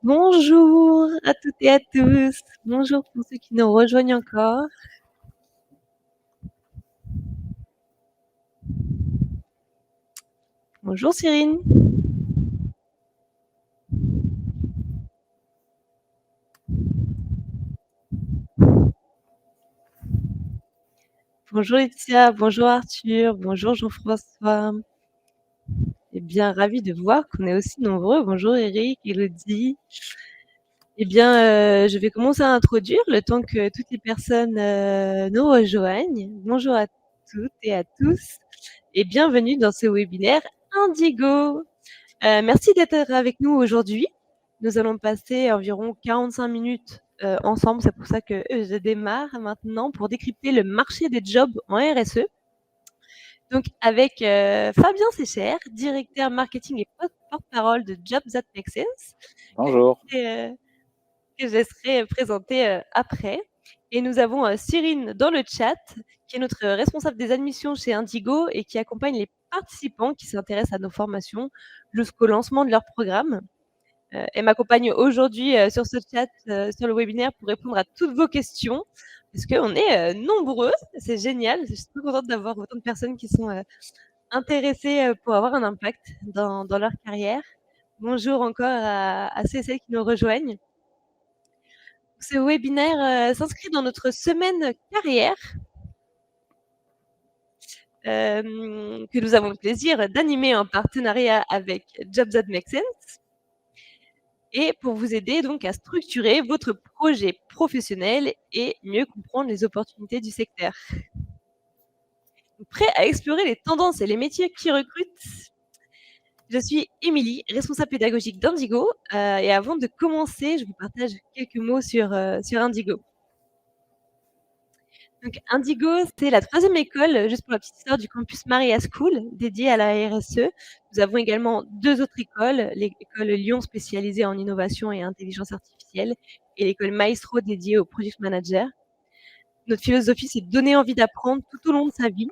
Bonjour à toutes et à tous. Bonjour pour ceux qui nous rejoignent encore. Bonjour Cyrine. Bonjour Laetitia, bonjour Arthur, bonjour Jean-François. Eh bien, ravi de voir qu'on est aussi nombreux. Bonjour Eric, Elodie. Eh bien, je vais commencer à introduire le temps que toutes les personnes nous rejoignent. Bonjour à toutes et à tous et bienvenue dans ce webinaire Indigo. Merci d'être avec nous aujourd'hui. Nous allons passer environ 45 minutes ensemble. C'est pour ça que je démarre maintenant pour décrypter le marché des jobs en RSE. Donc avec Fabien Sécher, directeur marketing et porte-parole de Jobs That Make Sense. Bonjour. Que je laisserai présenter après. Et nous avons Cyrine dans le chat, qui est notre responsable des admissions chez Indigo et qui accompagne les participants qui s'intéressent à nos formations jusqu'au lancement de leur programme. Elle m'accompagne aujourd'hui sur ce chat, sur le webinaire, pour répondre à toutes vos questions, parce qu'on est nombreux, c'est génial. Je suis très contente d'avoir autant de personnes qui sont intéressées pour avoir un impact dans leur carrière. Bonjour encore à ceux et celles qui nous rejoignent. Ce webinaire s'inscrit dans notre semaine carrière que nous avons le plaisir d'animer en partenariat avec Jobs That Make Sense et pour vous aider donc à structurer votre projet professionnel et mieux comprendre les opportunités du secteur. Prêt à explorer les tendances et les métiers qui recrutent? Je suis Émilie, responsable pédagogique d'Indigo et avant de commencer, je vous partage quelques mots sur Indigo. Donc Indigo, c'est la 3e école, juste pour la petite histoire, du campus Maria School, dédiée à la RSE. Nous avons également 2 autres écoles, l'école Lyon spécialisée en innovation et intelligence artificielle et l'école Maestro dédiée aux project managers. Notre philosophie, c'est de donner envie d'apprendre tout au long de sa vie.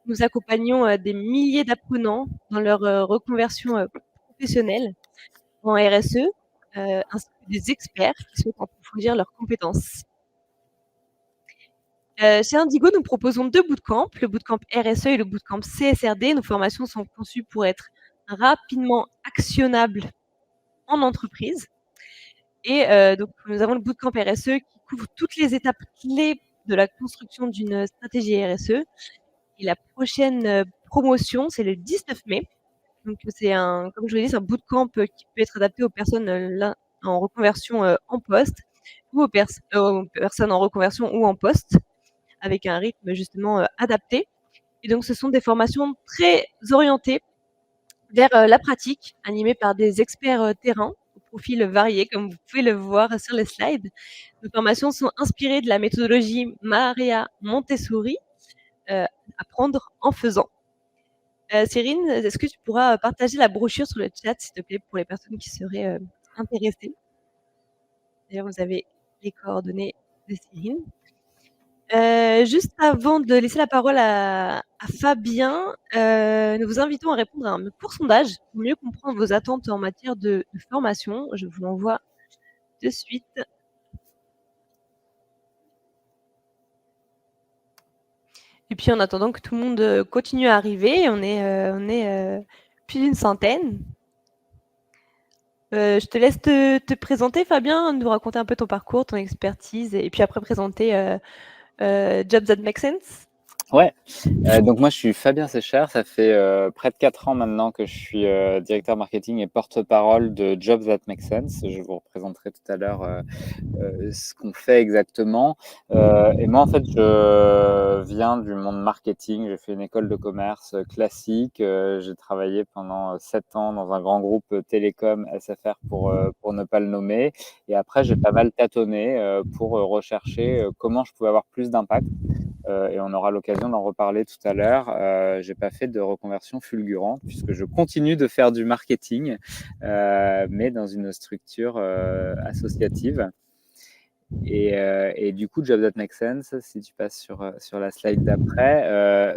Nous accompagnons des milliers d'apprenants dans leur reconversion professionnelle en RSE, ainsi que des experts qui souhaitent approfondir leurs compétences. Chez Indigo, nous proposons 2 bootcamps, le bootcamp RSE et le bootcamp CSRD. Nos formations sont conçues pour être rapidement actionnables en entreprise. Et donc, nous avons le bootcamp RSE qui couvre toutes les étapes clés de la construction d'une stratégie RSE. Et la prochaine promotion, c'est le 19 mai. Donc, c'est comme je vous l'ai dit, c'est un bootcamp qui peut être adapté aux personnes en reconversion en poste ou aux personnes en reconversion ou en poste, avec un rythme justement adapté. Et donc, ce sont des formations très orientées vers la pratique, animées par des experts terrain, au profil varié, comme vous pouvez le voir sur les slides. Nos formations sont inspirées de la méthodologie Maria Montessori, apprendre en faisant. Cyrine, est-ce que tu pourras partager la brochure sur le chat, s'il te plaît, pour les personnes qui seraient intéressées? D'ailleurs, vous avez les coordonnées de Cyrine. Juste avant de laisser la parole à Fabien, nous vous invitons à répondre à un court sondage pour mieux comprendre vos attentes en matière de formation. Je vous l'envoie de suite. Et puis en attendant que tout le monde continue à arriver, on est plus d'une centaine. Je te laisse te présenter, Fabien, nous raconter un peu ton parcours, ton expertise, et puis après présenter Jobs That Make Sense. Ouais, donc moi je suis Fabien Sécher, ça fait près de 4 ans maintenant que je suis directeur marketing et porte-parole de Jobs That Make Sense. Je vous représenterai tout à l'heure ce qu'on fait exactement. Et moi en fait je viens du monde marketing, j'ai fait une école de commerce classique, j'ai travaillé pendant 7 ans dans un grand groupe télécom SFR pour ne pas le nommer. Et après j'ai pas mal tâtonné pour rechercher comment je pouvais avoir plus d'impact. Et on aura l'occasion d'en reparler tout à l'heure. J'ai pas fait de reconversion fulgurante puisque je continue de faire du marketing, mais dans une structure associative. Et du coup, Jobs That Make Sense, si tu passes sur la slide d'après,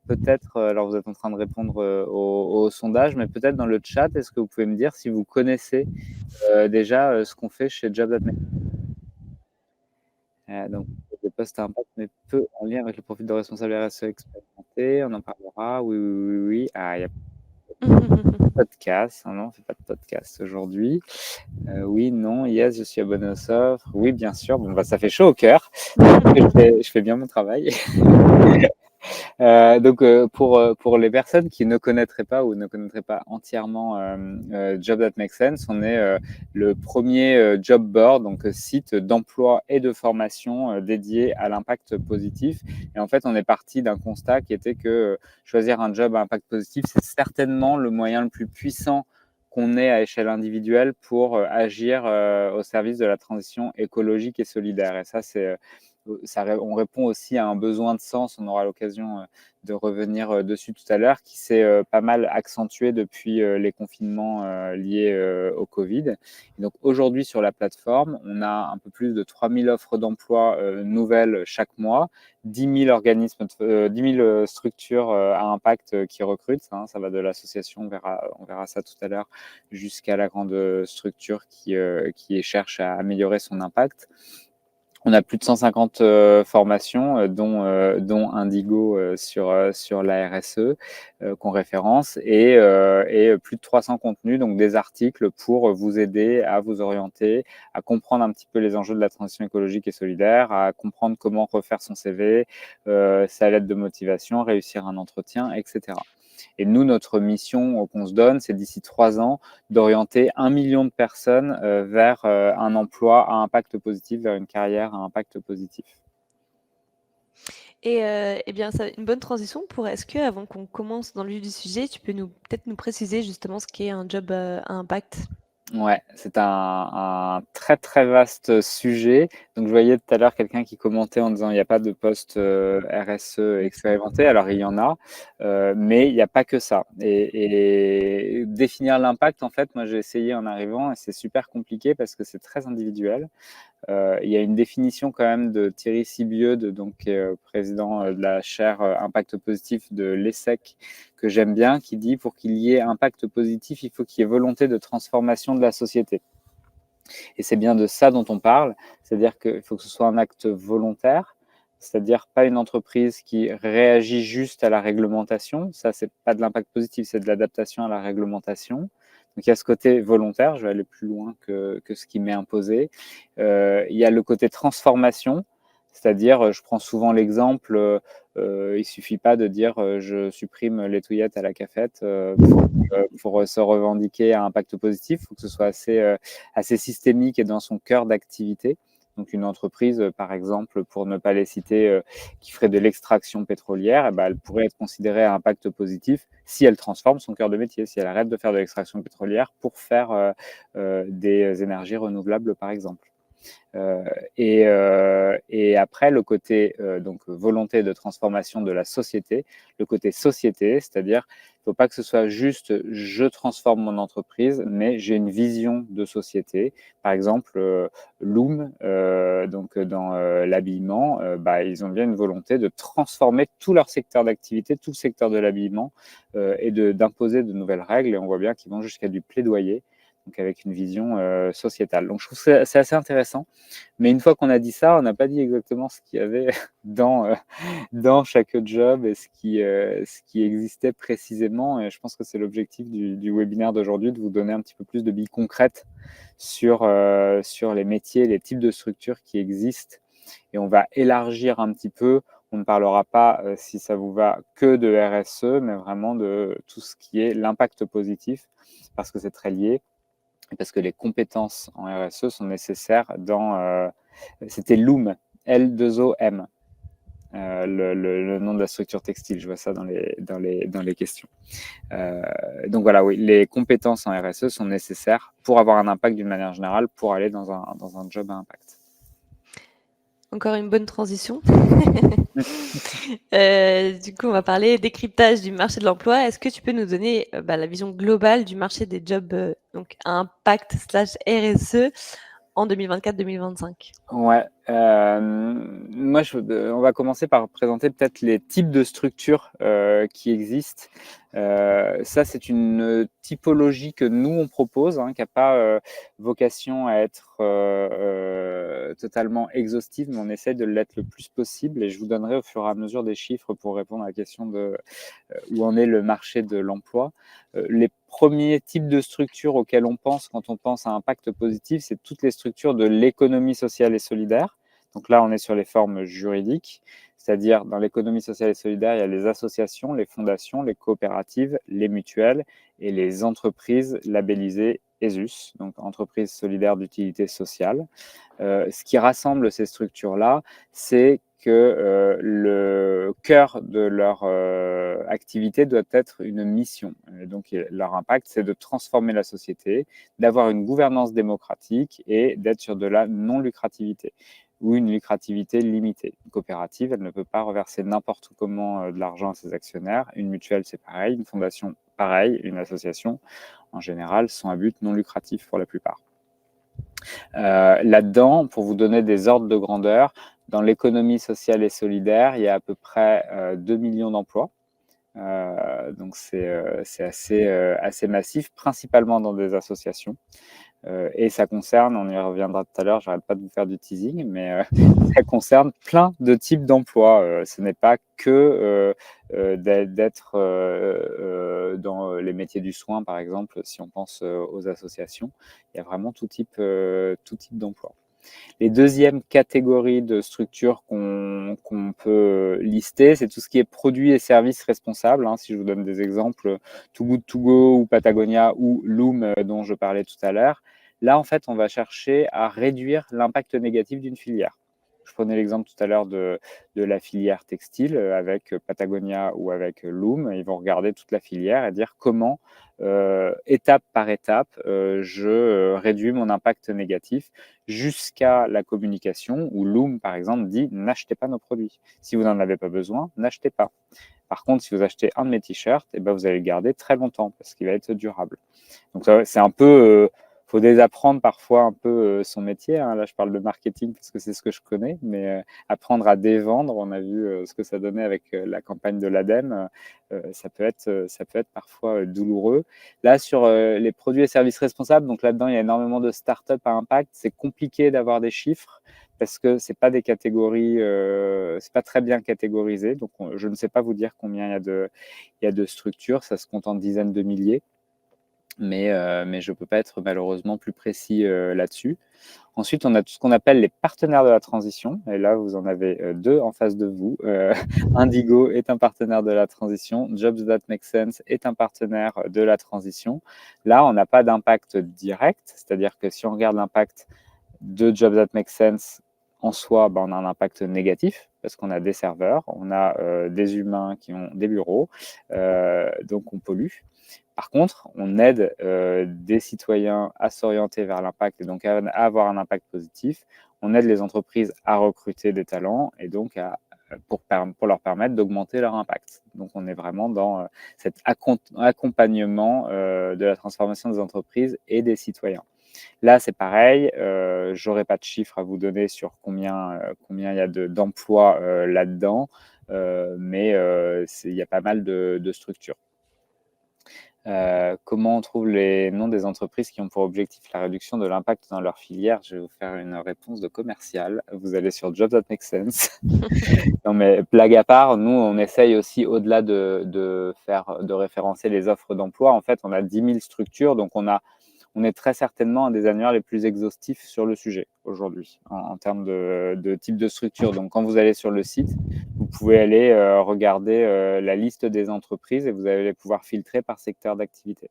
peut-être, alors vous êtes en train de répondre au sondage, mais peut-être dans le chat, est-ce que vous pouvez me dire si vous connaissez déjà ce qu'on fait chez Jobs That Make Sense? Donc, des postes à impact, mais peu en lien avec le profil de responsable RSE expérimenté, on en parlera. Oui, oui, oui, oui. Ah, il y a podcast. Non, on fait pas de podcast aujourd'hui. Oui, non, yes, je suis abonné aux offres. Oui, bien sûr. Bon, ça fait chaud au cœur. Je fais bien mon travail. Donc, pour les personnes qui ne connaîtraient pas ou ne connaîtraient pas entièrement Job That Makes Sense, on est le premier job board, donc site d'emploi et de formation dédié à l'impact positif. Et en fait, on est parti d'un constat qui était que choisir un job à impact positif, c'est certainement le moyen le plus puissant qu'on ait à échelle individuelle pour agir au service de la transition écologique et solidaire. Et ça, on répond aussi à un besoin de sens. On aura l'occasion de revenir dessus tout à l'heure, qui s'est pas mal accentué depuis les confinements liés au Covid. Et donc aujourd'hui sur la plateforme, on a un peu plus de 3000 offres d'emploi nouvelles chaque mois, 10 000 organismes, 10 000 structures à impact qui recrutent. Hein, ça va de l'association, on verra ça tout à l'heure, jusqu'à la grande structure qui cherche à améliorer son impact. On a plus de 150 formations, dont Indigo sur la RSE qu'on référence, et plus de 300 contenus, donc des articles pour vous aider à vous orienter, à comprendre un petit peu les enjeux de la transition écologique et solidaire, à comprendre comment refaire son CV, sa lettre de motivation, réussir un entretien, etc. Et nous, notre mission qu'on se donne, c'est d'ici 3 ans d'orienter 1 million de personnes vers un emploi à impact positif, vers une carrière à impact positif. Et eh bien, ça une bonne transition pour est-ce que, avant qu'on commence dans le vif du sujet, tu peux peut-être nous préciser justement ce qu'est un job à impact? Ouais, c'est un très, très vaste sujet. Donc je voyais tout à l'heure quelqu'un qui commentait en disant: «Il y a pas de poste RSE expérimenté». Alors il y en a, mais il y a pas que ça, et définir l'impact, en fait, moi j'ai essayé en arrivant et c'est super compliqué parce que c'est très individuel. Il y a une définition quand même de Thierry Sibieux, donc, qui est président de la chaire impact positif de l'ESSEC, que j'aime bien, qui dit: pour qu'il y ait impact positif, il faut qu'il y ait volonté de transformation de la société. Et c'est bien de ça dont on parle, c'est-à-dire qu'il faut que ce soit un acte volontaire, c'est-à-dire pas une entreprise qui réagit juste à la réglementation. Ça, c'est pas de l'impact positif, c'est de l'adaptation à la réglementation. Donc il y a ce côté volontaire, je vais aller plus loin que ce qui m'est imposé. Il y a le côté transformation, c'est-à-dire, je prends souvent l'exemple, il suffit pas de dire je supprime les touillettes à la cafette pour se revendiquer à impact positif. Il faut que ce soit assez systémique et dans son cœur d'activité. Donc une entreprise, par exemple, pour ne pas les citer, qui ferait de l'extraction pétrolière, elle pourrait être considérée à impact positif si elle transforme son cœur de métier, si elle arrête de faire de l'extraction pétrolière pour faire des énergies renouvelables, par exemple. Et après, le côté donc volonté de transformation de la société, le côté société, c'est-à-dire il ne faut pas que ce soit juste je transforme mon entreprise, mais j'ai une vision de société. Par exemple, Loom, donc dans l'habillement, ils ont bien une volonté de transformer tout leur secteur d'activité, tout le secteur de l'habillement, et d'imposer de nouvelles règles. Et on voit bien qu'ils vont jusqu'à du plaidoyer, donc avec une vision sociétale. Donc je trouve que c'est assez intéressant. Mais une fois qu'on a dit ça, on n'a pas dit exactement ce qu'il y avait dans chaque job et ce qui existait précisément. Et je pense que c'est l'objectif du webinaire d'aujourd'hui, de vous donner un petit peu plus de billes concrètes sur les métiers, les types de structures qui existent. Et on va élargir un petit peu. On ne parlera pas, si ça vous va, que de RSE, mais vraiment de tout ce qui est l'impact positif, parce que c'est très lié. Parce que les compétences en RSE sont nécessaires dans... c'était Loom, L2OM, le nom de la structure textile. Je vois ça dans les questions. Donc voilà, oui, les compétences en RSE sont nécessaires pour avoir un impact d'une manière générale, pour aller dans un job à impact. Encore une bonne transition. Du coup, on va parler décryptage du marché de l'emploi. Est-ce que tu peux nous donner la vision globale du marché des jobs donc à impact /RSE en 2024-2025? Ouais, moi on va commencer par présenter peut-être les types de structures, qui existent. Ça, c'est une typologie que nous on propose, hein, qui a pas, vocation à être, totalement exhaustive, mais on essaie de l'être le plus possible et je vous donnerai au fur et à mesure des chiffres pour répondre à la question de, où en est le marché de l'emploi. Les premiers types de structures auxquelles on pense quand on pense à impact positif, c'est toutes les structures de l'économie sociale et solidaire. Donc là, on est sur les formes juridiques, c'est-à-dire dans l'économie sociale et solidaire, il y a les associations, les fondations, les coopératives, les mutuelles et les entreprises labellisées ESUS, donc entreprises solidaires d'utilité sociale. Ce qui rassemble ces structures-là, c'est que le cœur de leur activité doit être une mission. Et donc, leur impact, c'est de transformer la société, d'avoir une gouvernance démocratique et d'être sur de la non-lucrativité ou une lucrativité limitée. Une coopérative, elle ne peut pas reverser n'importe comment de l'argent à ses actionnaires. Une mutuelle, c'est pareil. Une fondation, pareil. Une association, en général, sont à but non lucratif pour la plupart. Là-dedans, pour vous donner des ordres de grandeur, dans l'économie sociale et solidaire, il y a à peu près 2 millions d'emplois. Donc c'est assez massif, principalement dans des associations. Et ça concerne, on y reviendra tout à l'heure, j'arrête pas de vous faire du teasing, mais ça concerne plein de types d'emplois. Ce n'est pas que d'être dans les métiers du soin, par exemple, si on pense aux associations. Il y a vraiment tout type d'emploi. Les deuxièmes catégories de structures qu'on peut lister, c'est tout ce qui est produits et services responsables. Hein. Si je vous donne des exemples, Too Good To Go ou Patagonia ou Loom dont je parlais tout à l'heure, là, en fait, on va chercher à réduire l'impact négatif d'une filière. Je prenais l'exemple tout à l'heure de la filière textile avec Patagonia ou avec Loom. Ils vont regarder toute la filière et dire comment, étape par étape, je réduis mon impact négatif jusqu'à la communication où Loom, par exemple, dit n'achetez pas nos produits. Si vous n'en avez pas besoin, n'achetez pas. Par contre, si vous achetez un de mes t-shirts, eh ben, vous allez le garder très longtemps parce qu'il va être durable. Donc, c'est un peu, faut désapprendre parfois un peu son métier. Hein. Là, je parle de marketing parce que c'est ce que je connais, mais apprendre à dévendre, on a vu ce que ça donnait avec la campagne de l'ADEME, ça peut être parfois douloureux. Là, sur les produits et services responsables, donc là-dedans, il y a énormément de startups à impact. C'est compliqué d'avoir des chiffres parce que c'est pas des catégories, c'est pas très bien catégorisé. Donc, je ne sais pas vous dire combien il y a de structures. Ça se compte en dizaines de milliers, mais je peux pas être malheureusement plus précis là-dessus. Ensuite, on a tout ce qu'on appelle les partenaires de la transition. Et là, vous en avez deux en face de vous. Indigo est un partenaire de la transition. Jobs That Make Sense est un partenaire de la transition. Là, on n'a pas d'impact direct. C'est-à-dire que si on regarde l'impact de Jobs That Make Sense en soi, on a un impact négatif parce qu'on a des serveurs, on a des humains qui ont des bureaux, donc on pollue. Par contre, on aide des citoyens à s'orienter vers l'impact et donc à avoir un impact positif. On aide les entreprises à recruter des talents et donc pour leur permettre d'augmenter leur impact. Donc, on est vraiment dans cet accompagnement de la transformation des entreprises et des citoyens. Là, c'est pareil. Je n'aurai pas de chiffres à vous donner sur combien il y a d'emplois là-dedans, mais il y a pas mal de structures. Comment on trouve les noms des entreprises qui ont pour objectif la réduction de l'impact dans leur filière? Je vais vous faire une réponse de commercial. Vous allez sur Jobs That Make Sense. Non, mais blague à part, nous, on essaye aussi, au-delà de référencer les offres d'emploi. En fait, on a 10 000 structures, donc on est très certainement un des annuaires les plus exhaustifs sur le sujet aujourd'hui, en termes de type de structure. Donc, quand vous allez sur le site, vous pouvez aller regarder la liste des entreprises et vous allez pouvoir filtrer par secteur d'activité.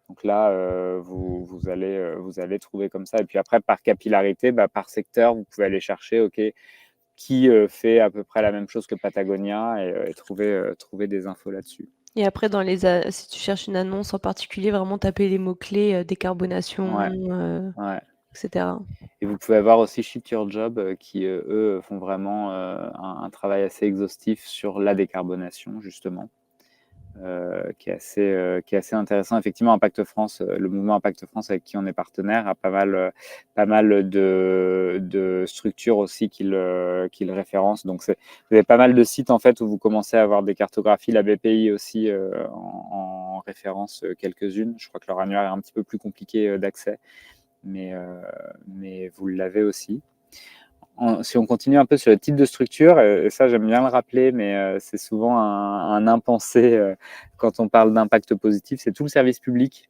Donc là, vous allez trouver comme ça. Et puis après, par capillarité, par secteur, vous pouvez aller chercher, OK, qui fait à peu près la même chose que Patagonia et trouver des infos là-dessus. Et après, si tu cherches une annonce en particulier, vraiment taper les mots-clés décarbonation, Ouais. etc. Et vous pouvez avoir aussi Shift Your Job qui, eux, font vraiment un travail assez exhaustif sur la décarbonation, justement. qui est assez intéressant. Effectivement, Impact France, le mouvement Impact France avec qui on est partenaire a pas mal de structures aussi qu'il référence. Donc, vous avez pas mal de sites en fait où vous commencez à avoir des cartographies. La BPI aussi en référence quelques-unes. Je crois que leur annuaire est un petit peu plus compliqué d'accès, mais vous l'avez aussi. Si on continue un peu sur le type de structure, et ça j'aime bien le rappeler, mais c'est souvent un impensé quand on parle d'impact positif, c'est tout le service public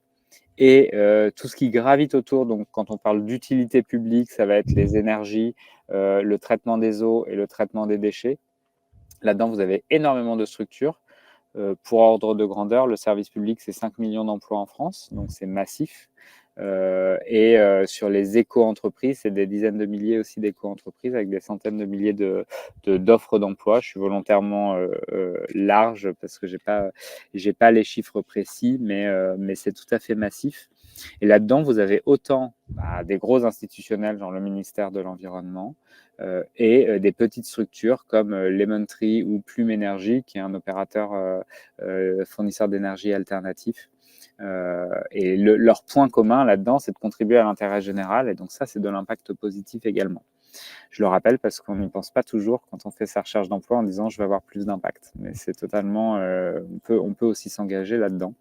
et tout ce qui gravite autour. Donc quand on parle d'utilité publique, ça va être les énergies, le traitement des eaux et le traitement des déchets. Là-dedans, vous avez énormément de structures. Pour ordre de grandeur, le service public, c'est 5 millions d'emplois en France, donc c'est massif. Sur les éco-entreprises, c'est des dizaines de milliers aussi d'éco-entreprises avec des centaines de milliers d'offres d'emploi. Je suis volontairement large parce que j'ai pas les chiffres précis, mais c'est tout à fait massif. Et là-dedans, vous avez autant des gros institutionnels, genre le ministère de l'Environnement, et des petites structures comme Lemon Tree ou Plume Énergie, qui est un opérateur fournisseur d'énergie alternatif. Et leur point commun là-dedans, c'est de contribuer à l'intérêt général. Et donc ça, c'est de l'impact positif également. Je le rappelle parce qu'on n'y pense pas toujours quand on fait sa recherche d'emploi en disant je vais avoir plus d'impact. Mais c'est totalement, on peut aussi s'engager là-dedans.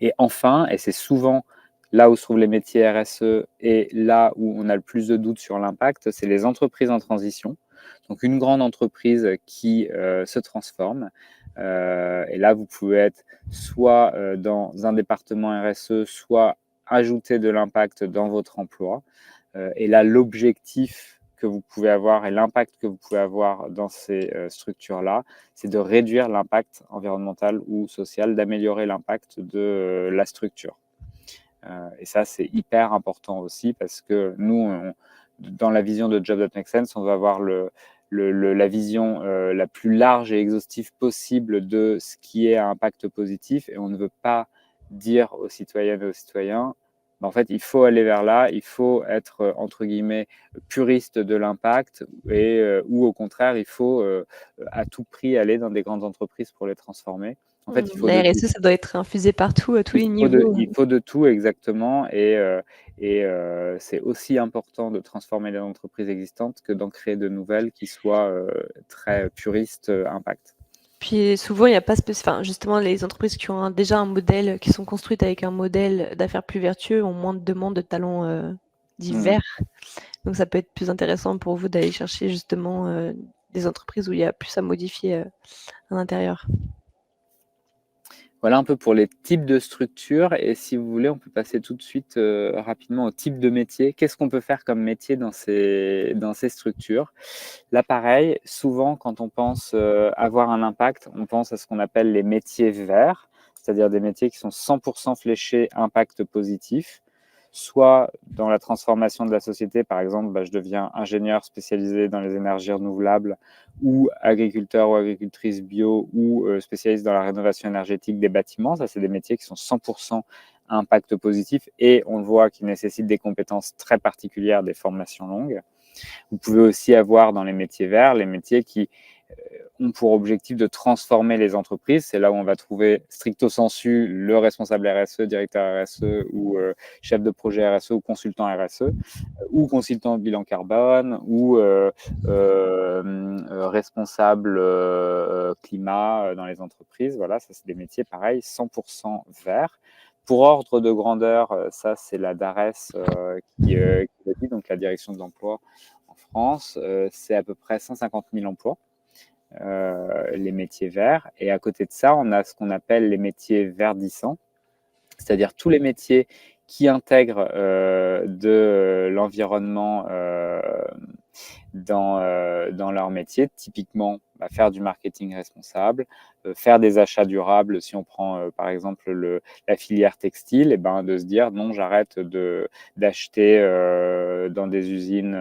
Et enfin, et c'est souvent là où se trouvent les métiers RSE et là où on a le plus de doutes sur l'impact, c'est les entreprises en transition. Donc une grande entreprise qui se transforme. Et là, vous pouvez être soit dans un département RSE, soit ajouter de l'impact dans votre emploi. Et là, l'objectif que vous pouvez avoir et l'impact que vous pouvez avoir dans ces structures-là, c'est de réduire l'impact environnemental ou social, d'améliorer l'impact de la structure. Et ça, c'est hyper important aussi parce que nous, dans la vision de Jobs That Make Sense, on va avoir la vision la plus large et exhaustive possible de ce qui est à impact positif et on ne veut pas dire aux citoyennes et aux citoyens en fait, il faut aller vers là, il faut être, entre guillemets, puriste de l'impact ou au contraire, il faut à tout prix aller dans des grandes entreprises pour les transformer. En fait, il faut La de tout. RSE, ça doit être infusé partout, à tous les niveaux. Il faut de tout exactement c'est aussi important de transformer les entreprises existantes que d'en créer de nouvelles qui soient très puristes impact. Puis souvent, il y a pas justement, les entreprises qui ont déjà un modèle, qui sont construites avec un modèle d'affaires plus vertueux, ont moins de demandes de talents divers. Donc ça peut être plus intéressant pour vous d'aller chercher justement des entreprises où il y a plus à modifier à l'intérieur. Voilà un peu pour les types de structures et si vous voulez, on peut passer tout de suite rapidement au type de métier. Qu'est-ce qu'on peut faire comme métier dans ces structures? Là, pareil, souvent quand on pense avoir un impact, on pense à ce qu'on appelle les métiers verts, c'est-à-dire des métiers qui sont 100% fléchés impact positif. Soit dans la transformation de la société, par exemple, je deviens ingénieur spécialisé dans les énergies renouvelables ou agriculteur ou agricultrice bio ou spécialiste dans la rénovation énergétique des bâtiments. Ça, c'est des métiers qui sont 100% impact positif et on le voit qui nécessitent des compétences très particulières, des formations longues. Vous pouvez aussi avoir dans les métiers verts, les métiers qui ont pour objectif de transformer les entreprises. C'est là où on va trouver stricto sensu le responsable RSE, directeur RSE ou chef de projet RSE ou consultant RSE ou consultant bilan carbone ou responsable climat dans les entreprises. Voilà, ça c'est des métiers pareil, 100% verts. Pour ordre de grandeur, ça c'est la DARES qui le dit, donc la direction de l'emploi en France, c'est à peu près 150 000 emplois. Les métiers verts. Et à côté de ça, on a ce qu'on appelle les métiers verdissants, c'est-à-dire tous les métiers qui intègrent de l'environnement dans leur métier, typiquement faire du marketing responsable, faire des achats durables. Si on prend par exemple la filière textile, et de se dire non, j'arrête d'acheter dans des usines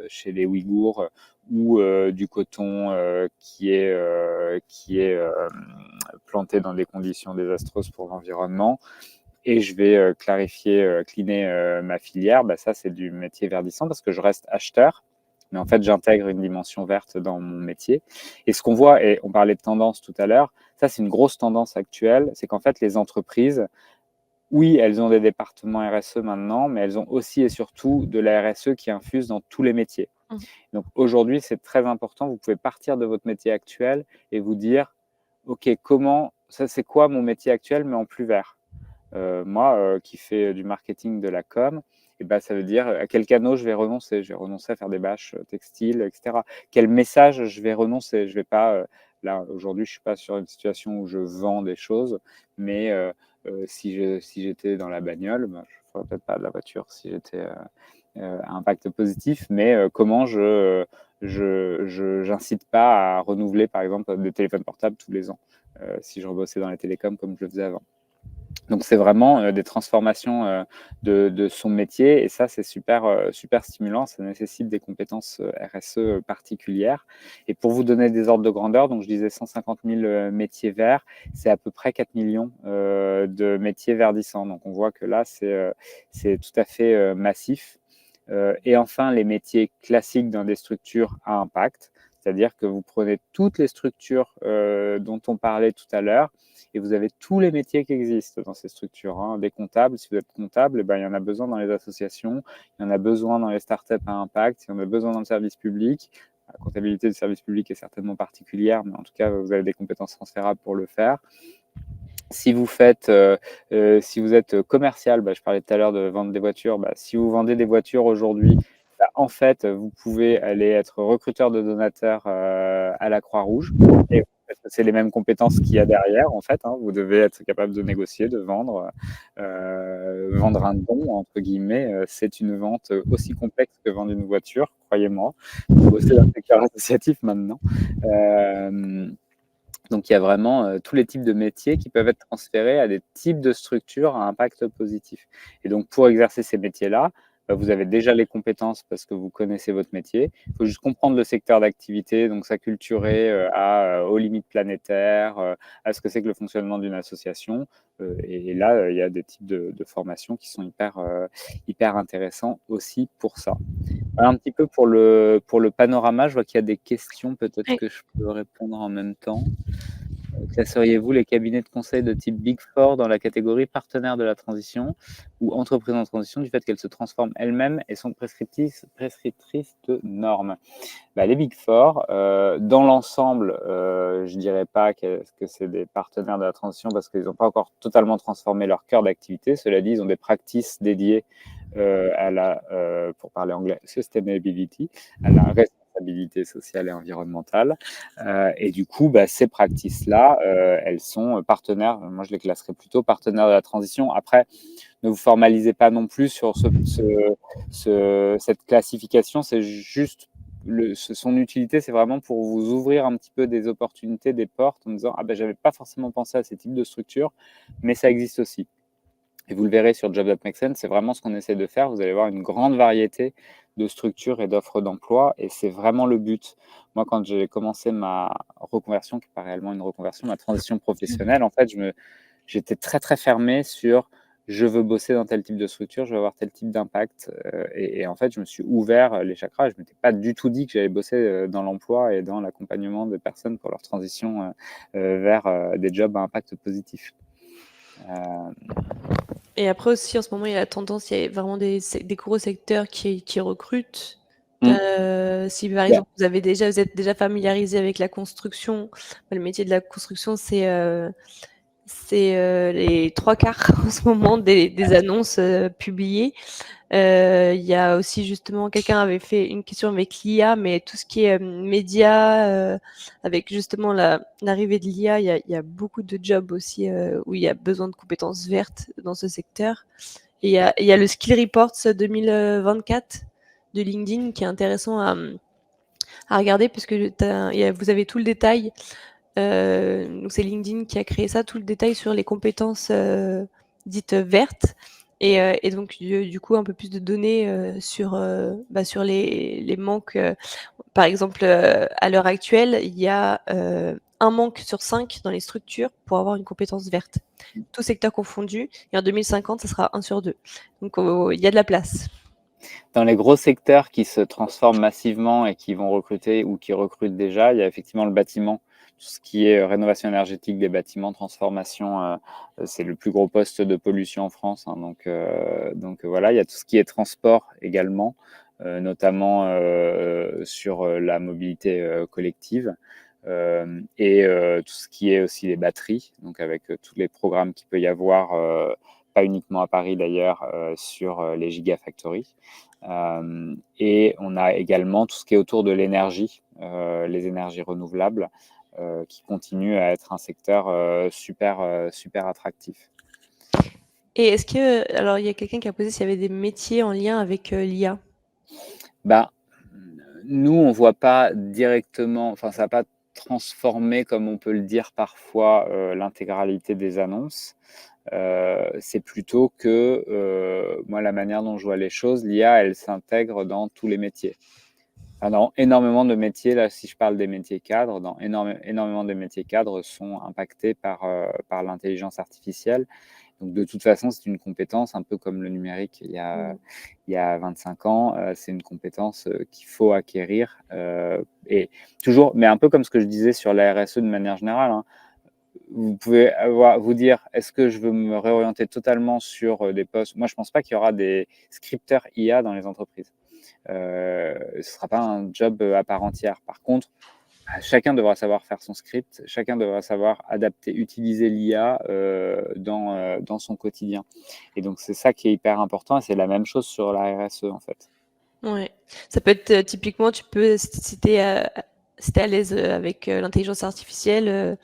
chez les Ouïghours ou du coton qui est planté dans des conditions désastreuses pour l'environnement. Et je vais cleaner ma filière. Ça, c'est du métier verdissant parce que je reste acheteur mais en fait, j'intègre une dimension verte dans mon métier. Et ce qu'on voit, et on parlait de tendance tout à l'heure, ça, c'est une grosse tendance actuelle, c'est qu'en fait, les entreprises, oui, elles ont des départements RSE maintenant, mais elles ont aussi et surtout de la RSE qui infuse dans tous les métiers. Mmh. Donc aujourd'hui, c'est très important. Vous pouvez partir de votre métier actuel et vous dire, OK, comment ça, c'est quoi mon métier actuel, mais en plus vert? Moi, qui fais du marketing, de la com, et ben, ça veut dire à quel canot je vais renoncer. Je vais renoncer à faire des bâches textiles, et cetera. Quel message je vais renoncer. Je vais pas, là, aujourd'hui, je suis pas sur une situation où je vends des choses, mais si j'étais dans la bagnole, ben, je ferais peut-être pas de la voiture si j'étais, à impact positif, mais comment j'incite pas à renouveler, par exemple, des téléphones portables tous les ans, si je rebossais dans les télécoms comme je le faisais avant. Donc c'est vraiment des transformations de son métier, et ça, c'est super, super stimulant. Ça nécessite des compétences RSE particulières. Et pour vous donner des ordres de grandeur, donc je disais 150 000 métiers verts, c'est à peu près 4 millions de métiers verdissants. Donc on voit que là, c'est tout à fait massif. Et enfin, les métiers classiques dans des structures à impact, c'est-à-dire que vous prenez toutes les structures dont on parlait tout à l'heure, et vous avez tous les métiers qui existent dans ces structures. Hein. Des comptables, si vous êtes comptable, eh ben, il y en a besoin dans les associations, il y en a besoin dans les startups à impact, il y en a besoin dans le service public. La comptabilité du service public est certainement particulière, mais en tout cas, vous avez des compétences transférables pour le faire. Si vous si vous êtes commercial, je parlais tout à l'heure de vendre des voitures, si vous vendez des voitures aujourd'hui, en fait, vous pouvez aller être recruteur de donateurs à la Croix-Rouge. Et c'est les mêmes compétences qu'il y a derrière, en fait. Hein. Vous devez être capable de négocier, de vendre. Vendre un don, entre guillemets, c'est une vente aussi complexe que vendre une voiture, croyez-moi. Vous bossez dans le secteur associatif maintenant. Donc, il y a vraiment tous les types de métiers qui peuvent être transférés à des types de structures à impact positif. Et donc, pour exercer ces métiers-là, vous avez déjà les compétences parce que vous connaissez votre métier. Il faut juste comprendre le secteur d'activité, donc s'acculturer aux limites planétaires, à ce que c'est que le fonctionnement d'une association. Et là, il y a des types de formations qui sont hyper intéressants aussi pour ça. Voilà un petit peu pour le panorama. Je vois qu'il y a des questions, peut-être que je peux répondre en même temps. Classeriez-vous les cabinets de conseil de type Big Four dans la catégorie partenaires de la transition ou entreprises en transition du fait qu'elles se transforment elles-mêmes et sont prescriptrices de normes? Les Big Four, dans l'ensemble, je ne dirais pas que c'est des partenaires de la transition parce qu'ils n'ont pas encore totalement transformé leur cœur d'activité. Cela dit, ils ont des practices dédiées à la, pour parler anglais, sustainability, à la responsabilité sociale et environnementale. Et du coup, ces practices-là, elles sont partenaires. Moi, je les classerais plutôt partenaires de la transition. Après, ne vous formalisez pas non plus sur cette classification. C'est juste son utilité, c'est vraiment pour vous ouvrir un petit peu des opportunités, des portes, en disant j'avais pas forcément pensé à ces types de structures, mais ça existe aussi. Et vous le verrez sur Jobs That Make Sense, c'est vraiment ce qu'on essaie de faire. Vous allez voir une grande variété de structures et d'offres d'emploi, et c'est vraiment le but. Moi, quand j'ai commencé ma reconversion, qui n'est pas réellement une reconversion, ma transition professionnelle, en fait, j'étais très, très fermé sur je veux bosser dans tel type de structure, je veux avoir tel type d'impact. Et en fait, je me suis ouvert les chakras. Je ne m'étais pas du tout dit que j'allais bosser dans l'emploi et dans l'accompagnement des personnes pour leur transition vers des jobs à impact positif. Et après aussi, en ce moment, il y a la tendance, il y a vraiment des gros secteurs qui recrutent. Si par exemple, vous êtes déjà familiarisé avec la construction, le métier de la construction, c'est les 3/4 en ce moment des annonces publiées. Il y a aussi justement, quelqu'un avait fait une question avec l'IA, mais tout ce qui est médias, avec justement l'arrivée de l'IA, il y a beaucoup de jobs aussi où il y a besoin de compétences vertes dans ce secteur. Et il y a le Skill Reports 2024 de LinkedIn qui est intéressant à regarder puisque vous avez tout le détail. Donc c'est LinkedIn qui a créé ça, tout le détail sur les compétences dites vertes. Et donc du coup un peu plus de données sur les manques. Par exemple, à l'heure actuelle, il y a un manque sur 5 dans les structures pour avoir une compétence verte. Tout secteur confondu. Et en 2050, ça sera 1 sur 2. Donc il y a de la place. Dans les gros secteurs qui se transforment massivement et qui vont recruter ou qui recrutent déjà, il y a effectivement le bâtiment, tout ce qui est rénovation énergétique des bâtiments, transformation, c'est le plus gros poste de pollution en France, hein, donc voilà. Il y a tout ce qui est transport également, notamment sur la mobilité collective, et tout ce qui est aussi les batteries, donc avec tous les programmes qu'il peut y avoir, pas uniquement à Paris d'ailleurs, sur les gigafactories. Et on a également tout ce qui est autour de l'énergie, les énergies renouvelables, qui continuent à être un secteur super attractif. Et est-ce que, alors il y a quelqu'un qui a posé s'il y avait des métiers en lien avec l'IA. Bah, nous, on voit pas directement, enfin, ça n'a pas transformé, comme on peut le dire parfois, l'intégralité des annonces. C'est plutôt que, moi, la manière dont je vois les choses, l'IA, elle s'intègre dans tous les métiers. Enfin, dans énormément de métiers, là, si je parle des métiers cadres, dans énormément de métiers cadres sont impactés par l'intelligence artificielle. Donc, de toute façon, c'est une compétence un peu comme le numérique il y a 25 ans. C'est une compétence qu'il faut acquérir. Et toujours, mais un peu comme ce que je disais sur la RSE de manière générale, hein, vous pouvez vous dire, est-ce que je veux me réorienter totalement sur des postes? Moi, je ne pense pas qu'il y aura des scripteurs IA dans les entreprises. Ce ne sera pas un job à part entière. Par contre, chacun devra savoir faire son script, chacun devra savoir adapter, utiliser l'IA dans son quotidien. Et donc, c'est ça qui est hyper important et c'est la même chose sur la RSE, en fait. Ouais. Ça peut être typiquement, tu peux, si tu es à l'aise avec l'intelligence artificielle,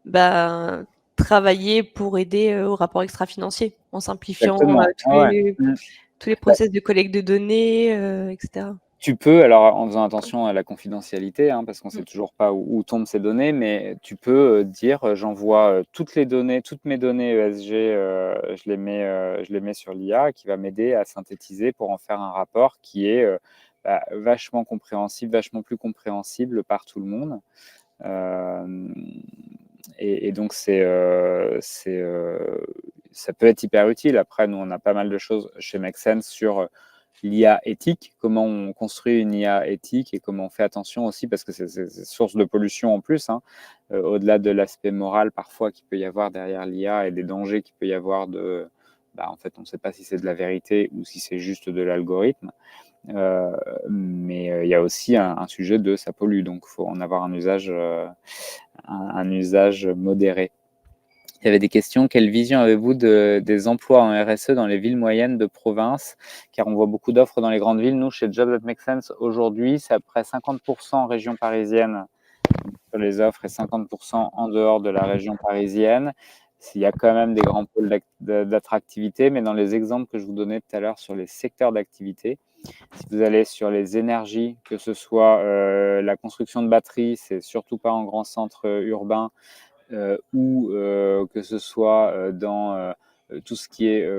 bah, travailler pour aider au rapport extra-financier en simplifiant Exactement. Ouais, ouais. Mmh. tous les Bah, process de collecte de données, etc. tu peux, alors en faisant attention à la confidentialité, hein, parce qu'on ne Mmh. sait toujours pas où tombent ces données, mais tu peux dire, j'envoie toutes les données, toutes mes données ESG, je les mets sur l'IA qui va m'aider à synthétiser pour en faire un rapport qui est vachement compréhensible, vachement plus compréhensible par tout le monde. Et donc, ça peut être hyper utile. Après, nous, on a pas mal de choses chez Make Sense sur l'IA éthique, comment on construit une IA éthique et comment on fait attention aussi, parce que c'est source de pollution en plus, hein, au-delà de l'aspect moral parfois qu'il peut y avoir derrière l'IA et des dangers qu'il peut y avoir en fait, on ne sait pas si c'est de la vérité ou si c'est juste de l'algorithme. Mais il y a aussi un sujet de ça pollue, donc il faut en avoir un usage modéré. Il y avait des questions. Quelle vision avez-vous des emplois en RSE dans les villes moyennes de province? Car on voit beaucoup d'offres dans les grandes villes. Nous, chez Jobs That Make Sense, aujourd'hui, c'est à peu près 50% en région parisienne sur les offres et 50% en dehors de la région parisienne. Il y a quand même des grands pôles d'attractivité, mais dans les exemples que je vous donnais tout à l'heure sur les secteurs d'activité, si vous allez sur les énergies, que ce soit la construction de batteries, c'est surtout pas en grand centre urbain, ou que ce soit dans tout ce qui est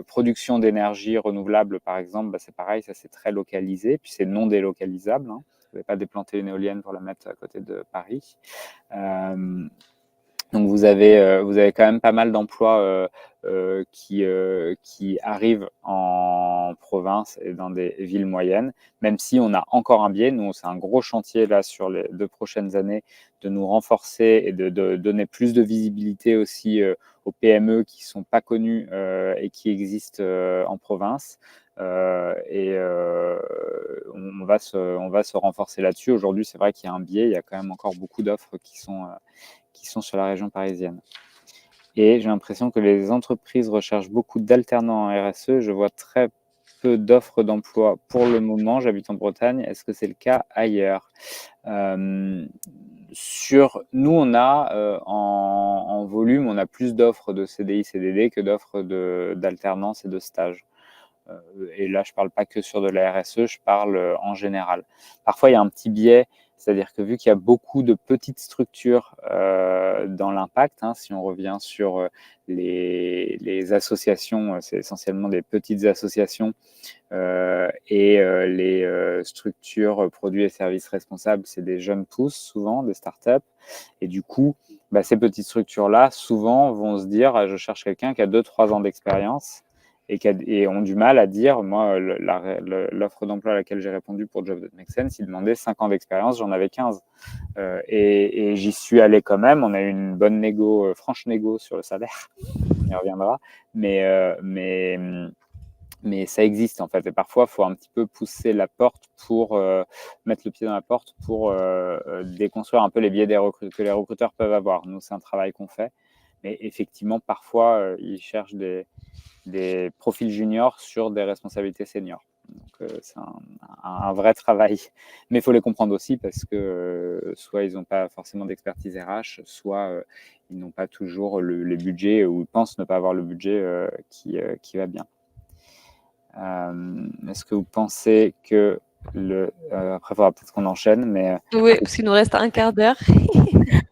production d'énergie renouvelable, par exemple, c'est pareil, ça c'est très localisé, puis c'est non délocalisable, hein. Vous ne pouvez pas déplanter une éolienne pour la mettre à côté de Paris. Donc vous avez quand même pas mal d'emplois qui arrivent en province et dans des villes moyennes, même si on a encore un biais. Nous, c'est un gros chantier là sur les 2 prochaines années de nous renforcer et de donner plus de visibilité aussi aux PME qui sont pas connues et qui existent en province. Et on va se renforcer là-dessus. Aujourd'hui, c'est vrai qu'il y a un biais. Il y a quand même encore beaucoup d'offres qui sont sur la région parisienne. Et j'ai l'impression que les entreprises recherchent beaucoup d'alternants en RSE. Je vois très peu d'offres d'emploi pour le moment. J'habite en Bretagne. Est-ce que c'est le cas ailleurs? Nous, on a en volume, on a plus d'offres de CDI, CDD que d'offres d'alternance et de stage. Et là, je ne parle pas que sur de la RSE, je parle en général. Parfois, il y a un petit biais, c'est-à-dire que vu qu'il y a beaucoup de petites structures dans l'impact, hein, si on revient sur les associations, c'est essentiellement des petites associations, et les structures produits et services responsables, c'est des jeunes pousses, souvent, des startups. Et du coup, ces petites structures-là, souvent, vont se dire, je cherche quelqu'un qui a 2-3 ans d'expérience. et ont du mal à dire, moi, l'offre d'emploi à laquelle j'ai répondu pour Jobs That Make Sense, il demandait 5 ans d'expérience, j'en avais 15. Et j'y suis allé quand même. On a eu une bonne franche négo sur le salaire. On y reviendra. Mais ça existe en fait. Et parfois, il faut un petit peu pousser la porte pour mettre le pied dans la porte pour déconstruire un peu les biais que les recruteurs peuvent avoir. Nous, c'est un travail qu'on fait. Mais effectivement, parfois, ils cherchent des profils juniors sur des responsabilités seniors. Donc, c'est un vrai travail. Mais il faut les comprendre aussi parce que soit ils n'ont pas forcément d'expertise RH, soit ils n'ont pas toujours le budget ou ils pensent ne pas avoir le budget qui va bien. Est-ce que vous pensez que après, il faudra peut-être qu'on enchaîne, mais Oui, parce qu'il nous reste un quart d'heure.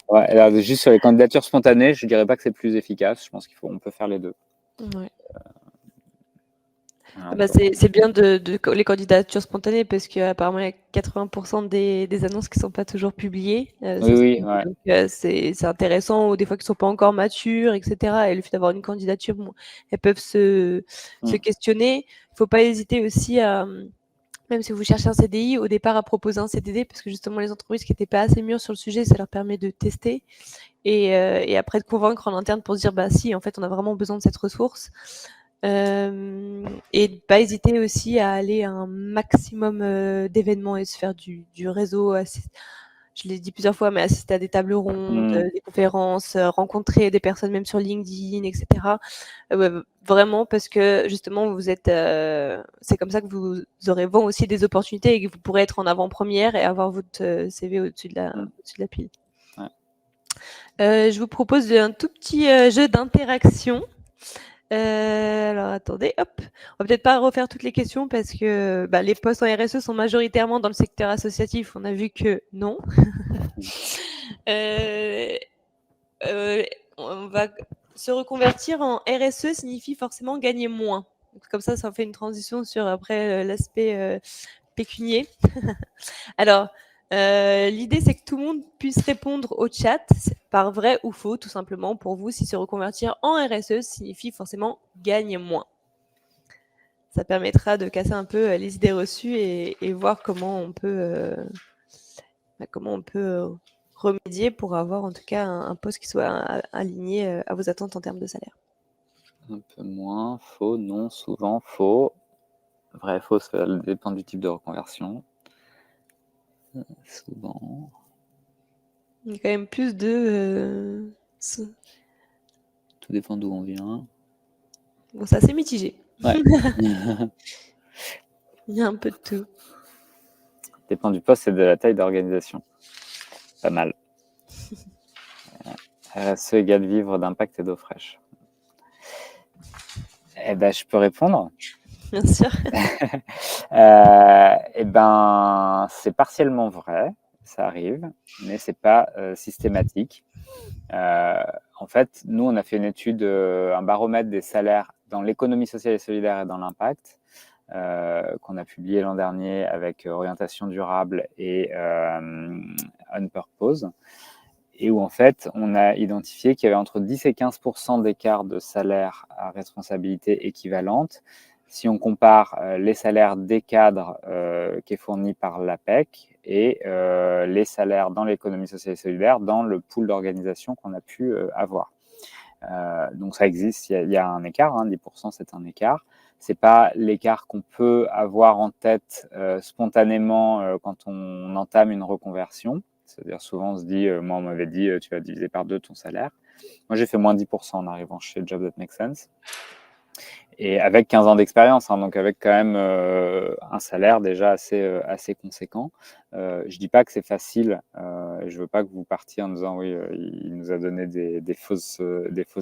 ouais, alors, juste sur les candidatures spontanées, je ne dirais pas que c'est plus efficace. Je pense qu'on peut faire les deux. Ouais. Voilà, C'est bien les candidatures spontanées parce qu'apparemment, il y a 80% des annonces qui ne sont pas toujours publiées. oui, ouais. Donc, c'est intéressant, ou des fois qui ne sont pas encore matures, etc. Et le fait d'avoir une candidature, bon, elles peuvent se questionner. Il ne faut pas hésiter aussi à, même si vous cherchez un CDI, au départ à proposer un CDD, parce que justement, les entreprises qui n'étaient pas assez mûres sur le sujet, ça leur permet de tester et après de convaincre en interne pour se dire, bah si, en fait, on a vraiment besoin de cette ressource. Et ne pas hésiter aussi à aller à un maximum d'événements et se faire du réseau. Je l'ai dit plusieurs fois, mais assister à des tables rondes, des conférences, rencontrer des personnes même sur LinkedIn, etc. Vraiment, parce que justement, vous êtes, c'est comme ça que vous aurez vent aussi des opportunités et que vous pourrez être en avant-première et avoir votre CV au-dessus de la pile. Ouais. Je vous propose un tout petit jeu d'interaction. Alors attendez, hop. On va peut-être pas refaire toutes les questions parce que les postes en RSE sont majoritairement dans le secteur associatif. On a vu que non. On va se reconvertir en RSE signifie forcément gagner moins. Donc, comme ça fait une transition sur après l'aspect pécunier. Alors, l'idée, c'est que tout le monde puisse répondre au chat par vrai ou faux, tout simplement. Pour vous, si se reconvertir en RSE signifie forcément gagner moins. Ça permettra de casser un peu les idées reçues et voir comment on peut remédier pour avoir en tout cas un poste qui soit aligné à vos attentes en termes de salaire. Un peu moins, faux, non, souvent, faux. Vrai, faux, ça dépend du type de reconversion. Souvent. Il y a quand même plus de... Tout dépend d'où on vient. Bon, ça c'est mitigé. Ouais. Il y a un peu de tout. Dépend du poste et de la taille d'organisation. Pas mal. RSE égale vivre d'impact et d'eau fraîche. Eh ben, je peux répondre. Bien sûr. Eh ben, c'est partiellement vrai, ça arrive, mais c'est pas systématique. En fait, nous, on a fait une étude, un baromètre des salaires dans l'économie sociale et solidaire et dans l'impact, qu'on a publié l'an dernier avec orientation durable et on purpose, et où en fait, on a identifié qu'il y avait entre 10 et 15% d'écart de salaire à responsabilité équivalente. Si on compare les salaires des cadres qui est fourni par l'APEC et les salaires dans l'économie sociale et solidaire dans le pool d'organisation qu'on a pu avoir. Donc ça existe, il y a un écart, 10% c'est un écart. Ce n'est pas l'écart qu'on peut avoir en tête spontanément quand on entame une reconversion. C'est-à-dire souvent on se dit, moi on m'avait dit tu vas diviser par 2 ton salaire. Moi j'ai fait moins 10% en arrivant chez Jobs That Make Sense. Et avec 15 ans d'expérience, donc avec quand même un salaire déjà assez conséquent. Je ne dis pas que c'est facile, je ne veux pas que vous partiez en disant oui, il nous a donné des faux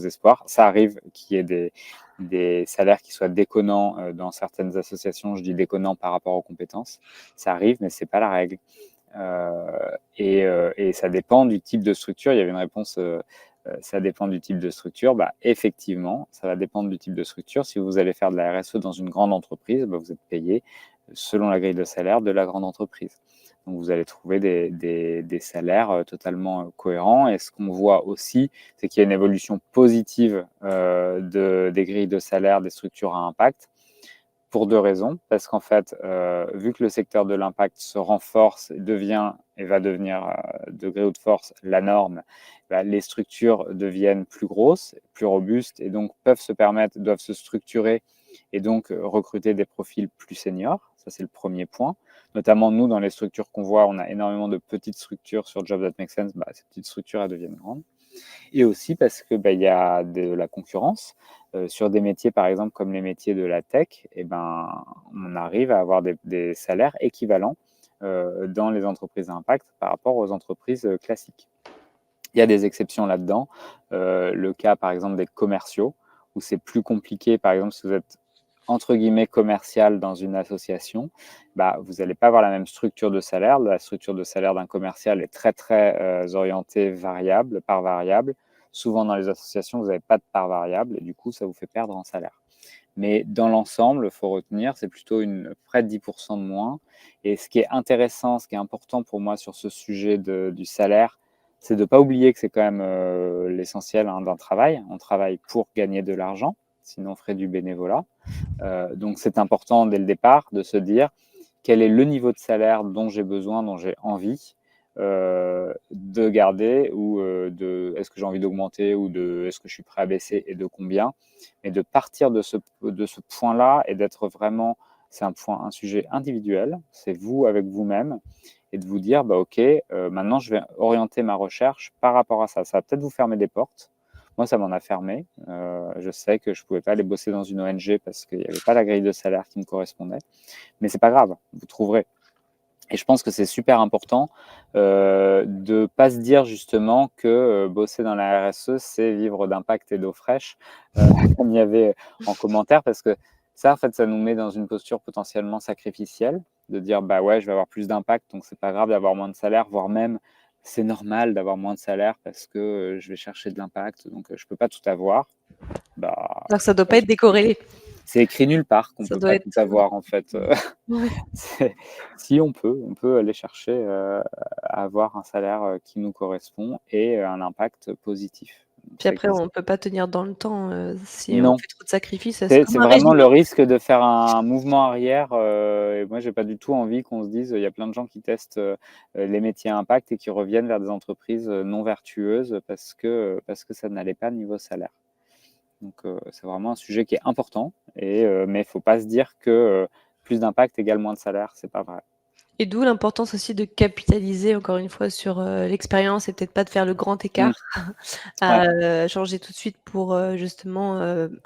espoirs. Ça arrive qu'il y ait des salaires qui soient déconnants dans certaines associations. Je dis déconnants par rapport aux compétences. Ça arrive, mais ce n'est pas la règle. Et ça dépend du type de structure. Il y avait une réponse... ça dépend du type de structure. Effectivement, ça va dépendre du type de structure. Si vous allez faire de la RSE dans une grande entreprise, vous êtes payé selon la grille de salaire de la grande entreprise. Donc, vous allez trouver des salaires totalement cohérents. Et ce qu'on voit aussi, c'est qu'il y a une évolution positive des grilles de salaire des structures à impact pour deux raisons. Parce qu'en fait, vu que le secteur de l'impact se renforce, devient et va devenir de gré ou de force la norme, les structures deviennent plus grosses, plus robustes et donc doivent se structurer et donc recruter des profils plus seniors. Ça, c'est le premier point. Notamment, nous, dans les structures qu'on voit, on a énormément de petites structures sur Jobs That Make Sense. Ces petites structures, elles deviennent grandes. Et aussi parce que il y a de la concurrence. Sur des métiers, par exemple, comme les métiers de la tech, on arrive à avoir des salaires équivalents dans les entreprises à impact par rapport aux entreprises classiques. Il y a des exceptions là-dedans. Le cas, par exemple, des commerciaux, où c'est plus compliqué. Par exemple, si vous êtes entre guillemets commercial dans une association, vous n'allez pas avoir la même structure de salaire. La structure de salaire d'un commercial est très, très orientée variable, par variable. Souvent, dans les associations, vous n'avez pas de part variable et du coup, ça vous fait perdre en salaire. Mais dans l'ensemble, il faut retenir, c'est plutôt près de 10% de moins. Et ce qui est intéressant, ce qui est important pour moi sur ce sujet du salaire, c'est de ne pas oublier que c'est quand même l'essentiel d'un travail. On travaille pour gagner de l'argent, sinon on ferait du bénévolat. Donc c'est important dès le départ de se dire quel est le niveau de salaire dont j'ai besoin, dont j'ai envie de garder ou est-ce que j'ai envie d'augmenter ou est-ce que je suis prêt à baisser et de combien. Mais de partir de ce point-là et d'être vraiment, c'est un sujet individuel, c'est vous avec vous-même et de vous dire, ok, maintenant je vais orienter ma recherche par rapport à ça. Ça va peut-être vous fermer des portes. Moi, ça m'en a fermé. Je sais que je ne pouvais pas aller bosser dans une ONG parce qu'il n'y avait pas la grille de salaire qui me correspondait. Mais ce n'est pas grave, vous trouverez. Et je pense que c'est super important de ne pas se dire justement que bosser dans la RSE, c'est vivre d'impact et d'eau fraîche, comme il y avait en commentaire, parce que ça, en fait, ça nous met dans une posture potentiellement sacrificielle, de dire, ouais, je vais avoir plus d'impact, donc c'est pas grave d'avoir moins de salaire, voire même, c'est normal d'avoir moins de salaire parce que je vais chercher de l'impact, donc je peux pas tout avoir. Alors que ça doit pas être décorrélé. C'est écrit nulle part qu'on peut pas tout avoir, en fait. Ouais. Si on peut aller chercher à avoir un salaire qui nous correspond et un impact positif. Puis après, on peut pas tenir dans le temps si on Non. fait trop de sacrifices. C'est C'est comme un vraiment régime. le risque de faire un mouvement arrière. Et moi, j'ai pas du tout envie qu'on se dise, il y a plein de gens qui testent les métiers à impact et qui reviennent vers des entreprises non vertueuses parce que ça n'allait pas niveau salaire. Donc, c'est vraiment un sujet qui est important. Mais il ne faut pas se dire que plus d'impact égale moins de salaire. C'est pas vrai. Et d'où l'importance aussi de capitaliser, encore une fois, sur l'expérience et peut-être pas de faire le grand écart à changer tout de suite pour justement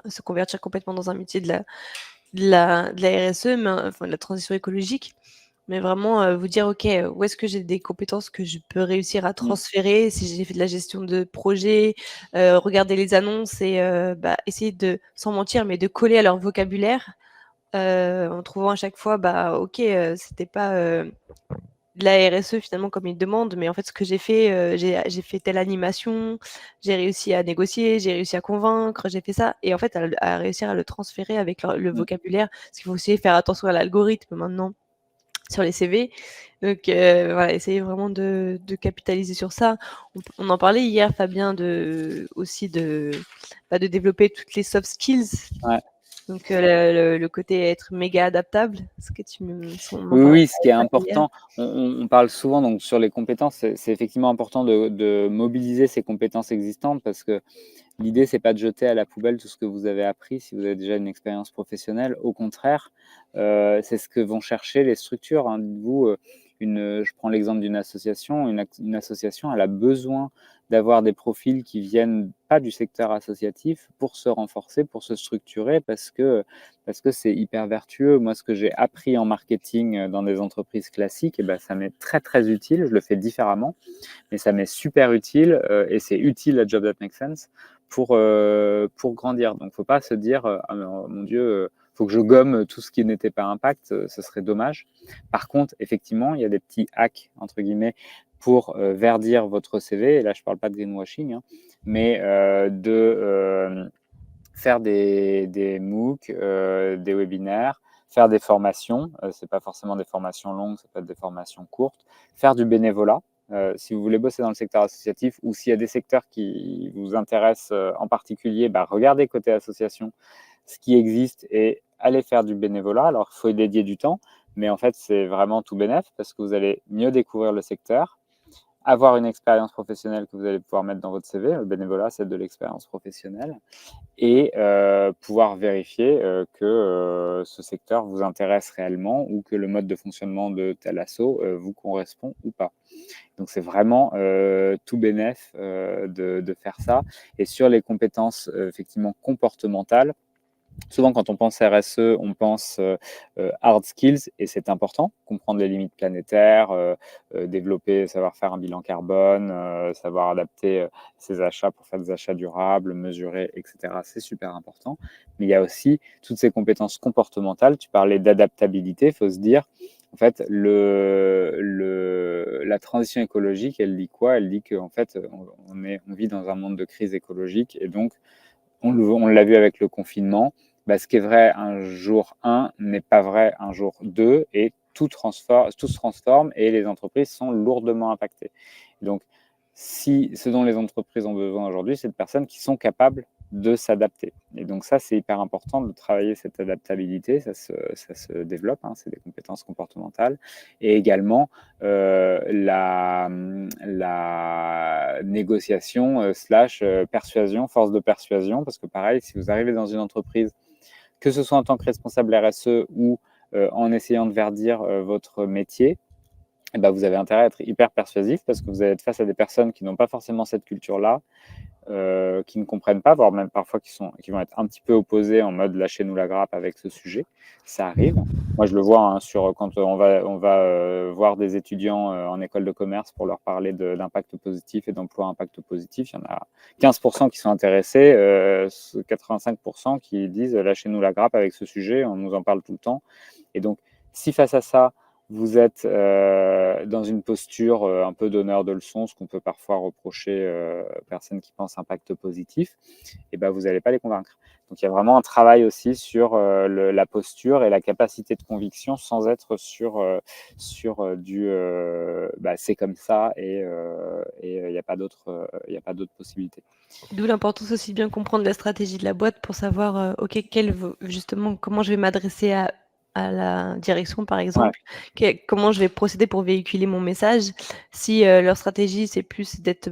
se convertir complètement dans un métier de la RSE, mais enfin de la transition écologique. Mais vraiment vous dire, OK, où est-ce que j'ai des compétences que je peux réussir à transférer si j'ai fait de la gestion de projet, regarder les annonces et essayer de, sans mentir, mais de coller à leur vocabulaire, en trouvant à chaque fois, OK, c'était pas de la RSE finalement comme ils demandent, mais en fait ce que j'ai fait, j'ai fait telle animation, j'ai réussi à négocier, j'ai réussi à convaincre, j'ai fait ça et en fait à réussir à le transférer avec le vocabulaire. Parce qu'il faut aussi faire attention à l'algorithme maintenant sur les CV. Donc voilà, essayer vraiment de capitaliser sur ça. On en parlait hier, Fabien, aussi de développer toutes les soft skills. Ouais. Donc le côté être méga adaptable, ce que Oui, ce qui est important, on parle souvent donc sur les compétences, c'est effectivement important de mobiliser ces compétences existantes parce que l'idée, c'est pas de jeter à la poubelle tout ce que vous avez appris si vous avez déjà une expérience professionnelle. Au contraire, c'est ce que vont chercher les structures, hein. Dites-vous, je prends l'exemple d'une association. Une association, elle a besoin d'avoir des profils qui viennent pas du secteur associatif pour se renforcer, pour se structurer parce que c'est hyper vertueux. Moi, ce que j'ai appris en marketing dans des entreprises classiques, ça m'est très, très utile. Je le fais différemment, mais ça m'est super utile et c'est utile à Job That Makes Sense pour grandir. Donc, il ne faut pas se dire ah mon Dieu, faut que je gomme tout ce qui n'était pas impact, ce serait dommage. Par contre, effectivement, il y a des petits hacks, entre guillemets, pour verdir votre CV. Et là, je ne parle pas de greenwashing, hein, mais de faire des MOOC, des webinaires, faire des formations, c'est pas forcément des formations longues, ça peut être des formations courtes, faire du bénévolat. Si vous voulez bosser dans le secteur associatif ou s'il y a des secteurs qui vous intéressent en particulier, regardez côté association ce qui existe et allez faire du bénévolat. Alors, il faut y dédier du temps, mais en fait, c'est vraiment tout bénef parce que vous allez mieux découvrir le secteur, avoir une expérience professionnelle que vous allez pouvoir mettre dans votre CV. Le bénévolat, c'est de l'expérience professionnelle et pouvoir vérifier que ce secteur vous intéresse réellement ou que le mode de fonctionnement de tel asso vous correspond ou pas. Donc, c'est vraiment tout bénef de faire ça. Et sur les compétences effectivement comportementales, souvent, quand on pense RSE, on pense hard skills et c'est important, comprendre les limites planétaires, développer, savoir faire un bilan carbone, savoir adapter ses achats pour faire des achats durables, mesurer, etc. C'est super important. Mais il y a aussi toutes ces compétences comportementales. Tu parlais d'adaptabilité, il faut se dire, en fait, la transition écologique, elle dit quoi? Elle dit qu'en fait, on vit dans un monde de crise écologique et donc, on l'a vu avec le confinement, ce qui est vrai un jour 1 n'est pas vrai un jour 2 et tout se transforme et les entreprises sont lourdement impactées. Donc, si ce dont les entreprises ont besoin aujourd'hui, c'est de personnes qui sont capables de s'adapter. Et donc ça, c'est hyper important de travailler cette adaptabilité, ça se développe, hein, c'est des compétences comportementales. Et également, la négociation slash persuasion, force de persuasion, parce que pareil, si vous arrivez dans une entreprise, que ce soit en tant que responsable RSE ou en essayant de verdir votre métier, vous avez intérêt à être hyper persuasif parce que vous allez être face à des personnes qui n'ont pas forcément cette culture-là, qui ne comprennent pas, voire même parfois qui vont être un petit peu opposés en mode lâchez-nous la grappe avec ce sujet. Ça arrive. Moi, je le vois hein, quand on va voir des étudiants en école de commerce pour leur parler d'impact positif et d'emploi impact positif. Il y en a 15% qui sont intéressés, 85% qui disent lâchez-nous la grappe avec ce sujet, on nous en parle tout le temps. Et donc, si face à ça, vous êtes dans une posture un peu donneur de leçons, ce qu'on peut parfois reprocher aux personnes qui pensent impact positif, et vous n'allez pas les convaincre. Donc, il y a vraiment un travail aussi sur la posture et la capacité de conviction sans être sur du c'est comme ça et il n'y a pas d'autre possibilité. D'où l'importance aussi de bien comprendre la stratégie de la boîte pour savoir, OK, justement, comment je vais m'adresser à la direction, par exemple. Comment je vais procéder pour véhiculer mon message. Si, leur stratégie, c'est plus d'être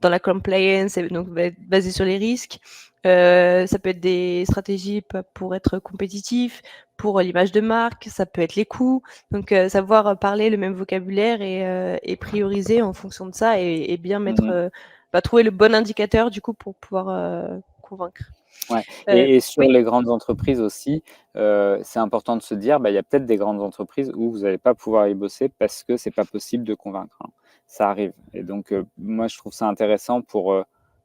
dans la compliance et donc va être basée sur les risques. Ça peut être des stratégies pour être compétitif, pour l'image de marque, ça peut être les coûts. Donc, savoir parler le même vocabulaire et prioriser en fonction de ça et bien mettre, trouver le bon indicateur du coup pour pouvoir convaincre. Ouais. Et sur Oui. les grandes entreprises aussi, c'est important de se dire, il y a peut-être des grandes entreprises où vous n'allez pas pouvoir y bosser parce que c'est pas possible de convaincre, hein. Ça arrive. Et donc, moi, je trouve ça intéressant pour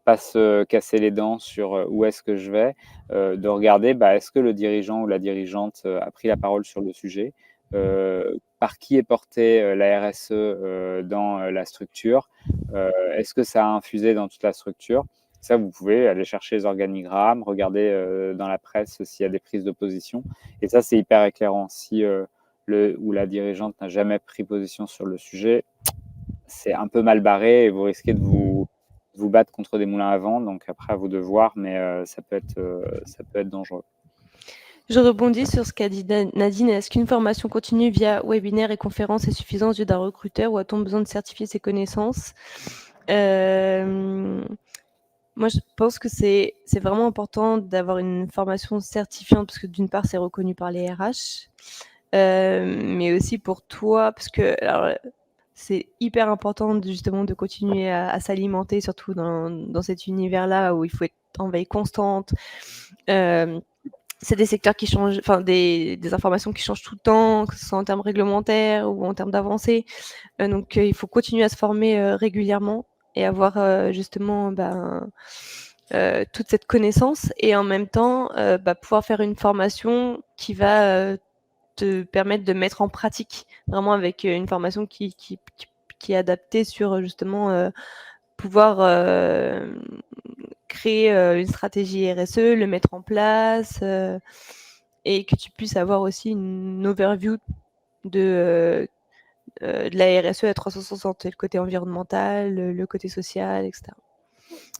pas se casser les dents sur où est-ce que je vais, de regarder, est-ce que le dirigeant ou la dirigeante a pris la parole sur le sujet, par qui est portée la RSE dans la structure, est-ce que ça a infusé dans toute la structure? Ça, vous pouvez aller chercher les organigrammes, regarder dans la presse s'il y a des prises de position. Et ça, c'est hyper éclairant. Si le ou la dirigeante n'a jamais pris position sur le sujet, c'est un peu mal barré et vous risquez de vous battre contre des moulins à vent. Donc après, à vous de voir, mais ça peut être dangereux. Je rebondis sur ce qu'a dit Nadine. Est-ce qu'une formation continue via webinaire et conférence est suffisante aux yeux d'un recruteur ou a-t-on besoin de certifier ses connaissances? Moi, je pense que c'est vraiment important d'avoir une formation certifiante parce que d'une part, c'est reconnu par les RH, mais aussi pour toi parce que alors, c'est hyper important justement de continuer à s'alimenter, surtout dans cet univers-là où il faut être en veille constante. C'est des secteurs qui changent, enfin des informations qui changent tout le temps, que ce soit en termes réglementaires ou en termes d'avancées. Donc il faut continuer à se former régulièrement et avoir justement toute cette connaissance et en même temps pouvoir faire une formation qui va te permettre de mettre en pratique vraiment avec une formation qui est adaptée sur justement pouvoir créer une stratégie RSE, le mettre en place, et que tu puisses avoir aussi une overview de la RSE à 360, le côté environnemental, le côté social, etc.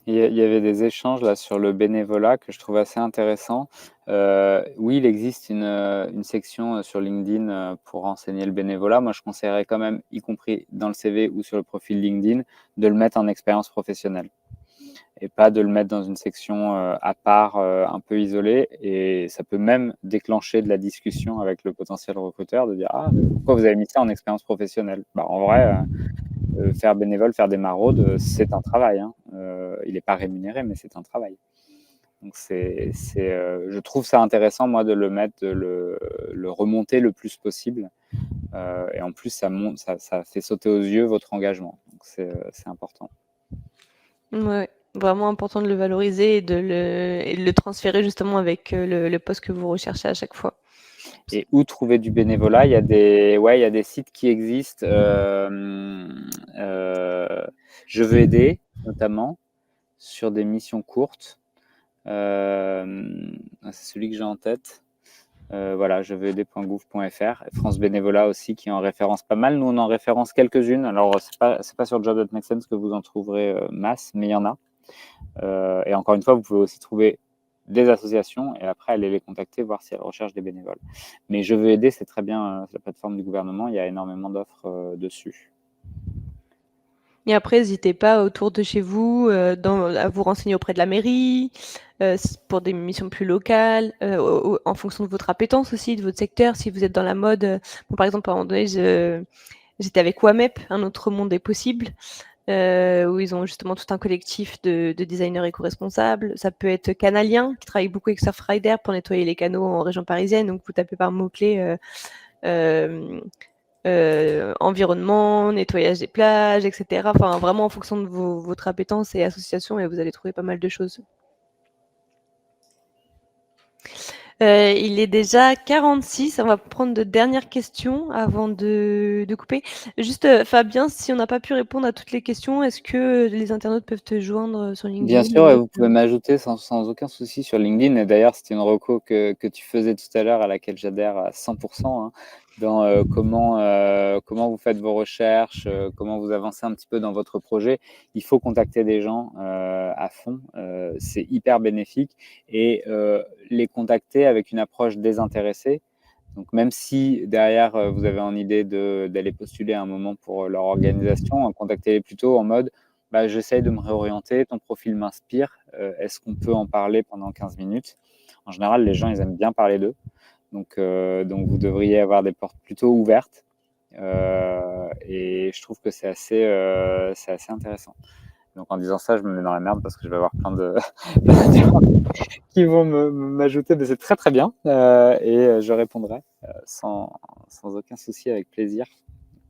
Il y avait des échanges là sur le bénévolat que je trouve assez intéressant. Oui, il existe une section sur LinkedIn pour renseigner le bénévolat. Moi, je conseillerais quand même, y compris dans le CV ou sur le profil LinkedIn, de le mettre en expérience professionnelle et pas de le mettre dans une section à part, un peu isolée. Et ça peut même déclencher de la discussion avec le potentiel recruteur de dire: «Ah, mais pourquoi vous avez mis ça en expérience professionnelle?» Bah, en vrai, faire bénévole, faire des maraudes, c'est un travail, hein. Il n'est pas rémunéré, mais c'est un travail. Donc je trouve ça intéressant, moi, de le mettre, de le remonter le plus possible. Et en plus, ça fait sauter aux yeux votre engagement. Donc c'est important. Ouais, vraiment important de le valoriser et et de le transférer justement avec le poste que vous recherchez à chaque fois. Et où trouver du bénévolat? Il y a des sites qui existent. Je veux aider, notamment, sur des missions courtes. C'est celui que j'ai en tête. Voilà, je veux aider.gouv.fr. France Bénévolat aussi, qui en référence pas mal. Nous, on en référence quelques-unes. Alors, c'est pas sur Job Make Sense que vous en trouverez masse, mais il y en a. Et encore une fois, vous pouvez aussi trouver des associations et après aller les contacter, voir si elles recherchent des bénévoles. Mais Je veux aider, c'est très bien, la plateforme du gouvernement. Il y a énormément d'offres dessus. Et après, n'hésitez pas autour de chez vous à vous renseigner auprès de la mairie pour des missions plus locales, en fonction de votre appétence aussi, de votre secteur. Si vous êtes dans la mode, bon, par exemple, à un moment donné, j'étais avec WAMEP, Un autre monde est possible, où ils ont justement tout un collectif de designers éco-responsables. Ça peut être Canalien, qui travaille beaucoup avec Surfrider pour nettoyer les canaux en région parisienne. Donc, vous tapez par mots-clés environnement, nettoyage des plages, etc. Enfin, vraiment en fonction de votre appétence et association, et vous allez trouver pas mal de choses. Il est déjà 46. On va prendre de dernières questions avant de couper. Juste, Fabien, si on n'a pas pu répondre à toutes les questions, est-ce que les internautes peuvent te joindre sur Bien LinkedIn sûr, vous pouvez m'ajouter sans aucun souci sur LinkedIn. Et d'ailleurs, c'était une reco que tu faisais tout à l'heure, à laquelle j'adhère à 100%, hein, dans comment vous faites vos recherches, comment vous avancez un petit peu dans votre projet. Il faut contacter des gens à fond. C'est hyper bénéfique. Et les contacter avec une approche désintéressée. Donc, même si derrière, vous avez en idée d'aller postuler à un moment pour leur organisation, contactez-les plutôt en mode: «Bah, j'essaye de me réorienter, ton profil m'inspire, est-ce qu'on peut en parler pendant 15 minutes?» En général, les gens, ils aiment bien parler d'eux. Donc vous devriez avoir des portes plutôt ouvertes. Et je trouve que c'est assez intéressant. Donc en disant ça, je me mets dans la merde parce que je vais avoir plein de gens qui vont m'ajouter, mais c'est très, très bien. Et je répondrai sans aucun souci, avec plaisir,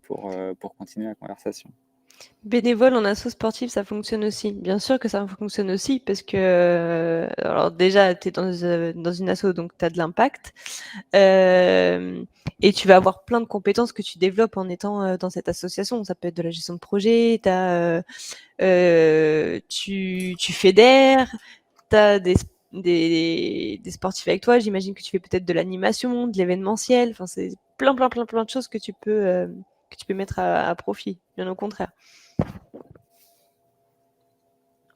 pour continuer la conversation. Bénévole en asso sportive, ça fonctionne aussi. Bien sûr que ça fonctionne aussi parce que, alors déjà, tu es dans une asso, donc tu as de l'impact. Et tu vas avoir plein de compétences que tu développes en étant dans cette association. Ça peut être de la gestion de projet, tu fédères, tu as des sportifs avec toi. J'imagine que tu fais peut-être de l'animation, de l'événementiel. Enfin, c'est plein de choses que tu peux mettre à profit, bien au contraire.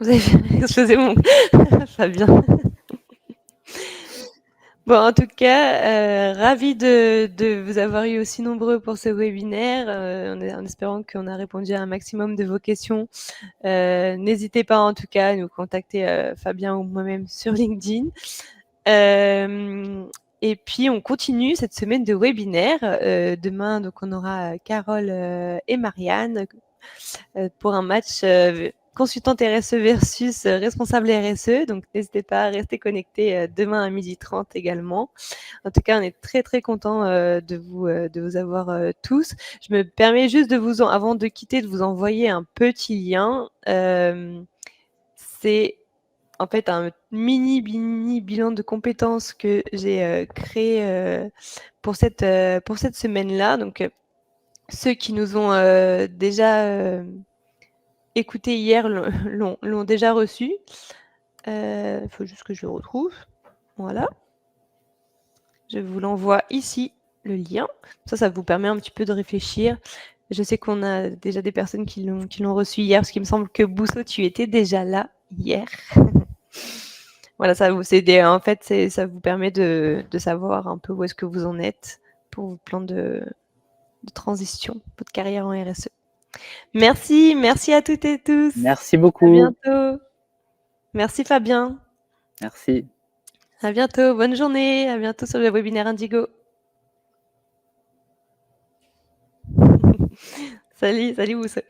Vous avez explosé mon Fabien. Bon, en tout cas, ravie de vous avoir eu aussi nombreux pour ce webinaire, en espérant qu'on a répondu à un maximum de vos questions. N'hésitez pas en tout cas à nous contacter, Fabien ou moi-même sur LinkedIn. Et puis on continue cette semaine de webinaire. Demain, donc on aura Carole et Marianne pour un match consultante RSE versus responsable RSE. Donc n'hésitez pas à rester connectés demain à 12h30 également. En tout cas, on est très très content de vous avoir tous. Je me permets juste avant de quitter, de vous envoyer un petit lien. C'est en fait un mini bilan de compétences que j'ai créé pour cette semaine-là. Donc ceux qui nous ont déjà écouté hier l'ont déjà reçu. Il faut juste que je le retrouve. Voilà. Je vous l'envoie ici, le lien. Ça vous permet un petit peu de réfléchir. Je sais qu'on a déjà des personnes qui l'ont reçu hier, parce qu'il me semble que Bousso, tu étais déjà là hier. Voilà, en fait, ça vous permet de savoir un peu où est-ce que vous en êtes pour vos plans de transition, votre carrière en RSE. Merci à toutes et tous. Merci beaucoup. À bientôt. Merci Fabien. Merci. À bientôt. Bonne journée. À bientôt sur le webinaire Indigo. Salut Bousso.